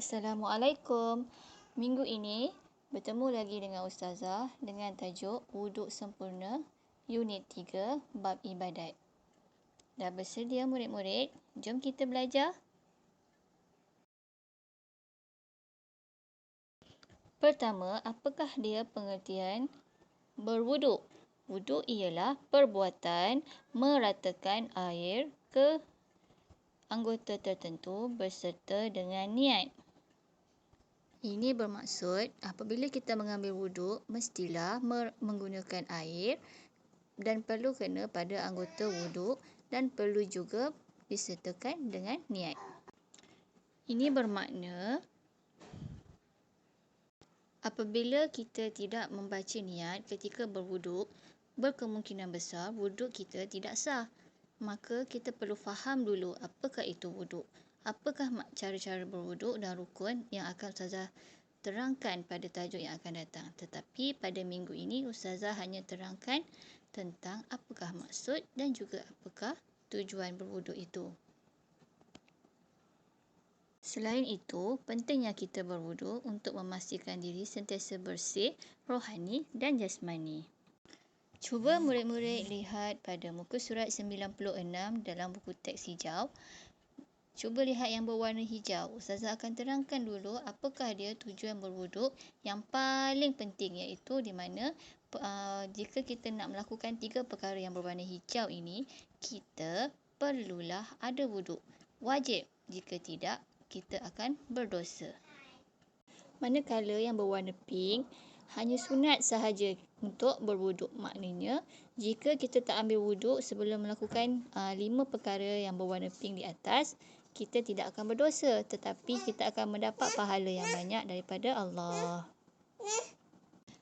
Assalamualaikum. Minggu ini bertemu lagi dengan Ustazah dengan tajuk Wuduk Sempurna Unit 3 Bab Ibadat. Dah bersedia murid-murid? Jom kita belajar. Pertama, apakah dia pengertian berwuduk? Wuduk ialah perbuatan meratakan air ke anggota tertentu berserta dengan niat. Ini bermaksud apabila kita mengambil wuduk, mestilah menggunakan air dan perlu kena pada anggota wuduk dan perlu juga disertakan dengan niat. Ini bermakna apabila kita tidak membaca niat ketika berwuduk, berkemungkinan besar wuduk kita tidak sah. Maka kita perlu faham dulu apakah itu wuduk. Apakah cara-cara berwuduk dan rukun yang akan Ustazah terangkan pada tajuk yang akan datang. Tetapi pada minggu ini Ustazah hanya terangkan tentang apakah maksud dan juga apakah tujuan berwuduk itu. Selain itu, pentingnya kita berwuduk untuk memastikan diri sentiasa bersih, rohani dan jasmani. Cuba murid-murid lihat pada muka surat 96 dalam buku teks hijau. Cuba lihat yang berwarna hijau. Ustazah akan terangkan dulu apakah dia tujuan berwuduk yang paling penting, iaitu di mana jika kita nak melakukan 3 perkara yang berwarna hijau ini, kita perlulah ada wuduk. Wajib. Jika tidak, kita akan berdosa. Manakala yang berwarna pink hanya sunat sahaja untuk berwuduk. Maknanya, jika kita tak ambil wuduk sebelum melakukan 5 perkara yang berwarna pink di atas, kita tidak akan berdosa, tetapi kita akan mendapat pahala yang banyak daripada Allah.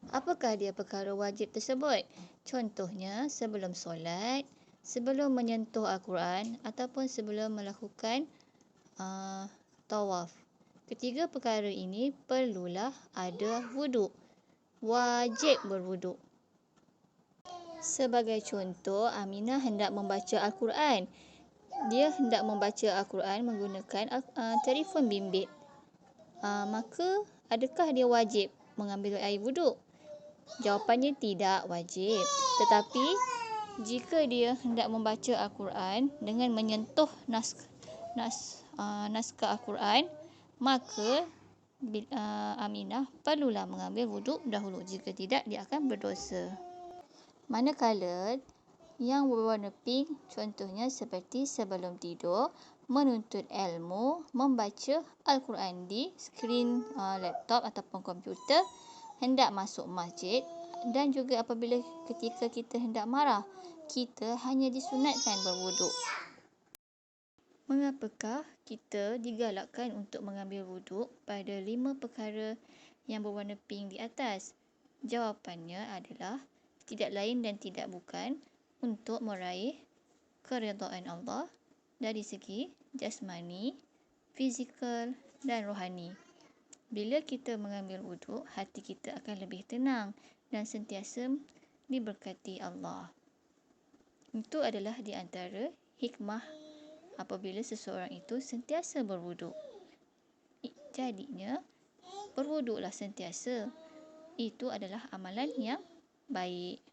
Apakah dia perkara wajib tersebut? Contohnya, sebelum solat, sebelum menyentuh Al-Quran ataupun sebelum melakukan tawaf. Ketiga perkara ini perlulah ada wuduk. Wajib berwuduk. Sebagai contoh, Aminah hendak membaca Al-Quran. Dia hendak membaca Al-Quran menggunakan telefon bimbit. Maka, adakah dia wajib mengambil air wuduk? Jawapannya tidak wajib. Tetapi, jika dia hendak membaca Al-Quran dengan menyentuh naskah Al-Quran, maka Aminah perlulah mengambil wuduk dahulu. Jika tidak, dia akan berdosa. Manakala yang berwarna pink, contohnya seperti sebelum tidur, menuntut ilmu, membaca Al-Quran di skrin laptop ataupun komputer, hendak masuk masjid dan juga apabila ketika kita hendak marah, kita hanya disunatkan berwuduk. Mengapakah kita digalakkan untuk mengambil wuduk pada 5 perkara yang berwarna pink di atas? Jawapannya adalah tidak lain dan tidak bukan untuk meraih keridhaan Allah dari segi jasmani, fizikal dan rohani. Bila kita mengambil wuduk, hati kita akan lebih tenang dan sentiasa diberkati Allah. Itu adalah di antara hikmah apabila seseorang itu sentiasa berwuduk. Jadinya, berwuduklah sentiasa. Itu adalah amalan yang baik.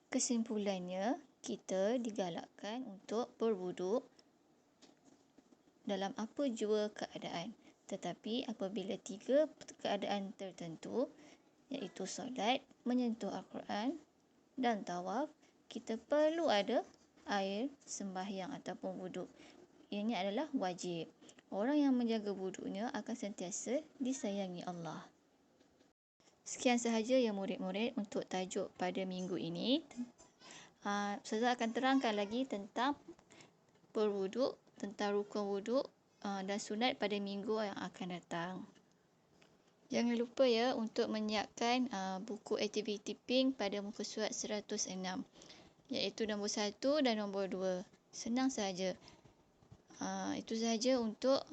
Kesimpulannya, kita digalakkan untuk berwuduk dalam apa jua keadaan. Tetapi apabila 3 keadaan tertentu, iaitu solat, menyentuh Al-Quran dan tawaf, kita perlu ada air sembahyang ataupun wuduk. Ianya adalah wajib. Orang yang menjaga wuduknya akan sentiasa disayangi Allah. Sekian sahaja ya murid-murid untuk tajuk pada minggu ini. Ustazah akan terangkan lagi tentang berwuduk, tentang rukun wuduk dan sunat pada minggu yang akan datang. Jangan lupa ya untuk menyiapkan buku aktiviti pink pada muka surat 106. Iaitu nombor 1 dan nombor 2. Senang sahaja. Itu sahaja untuk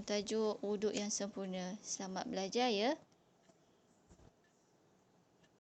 tajuk wuduk yang sempurna. Selamat belajar ya.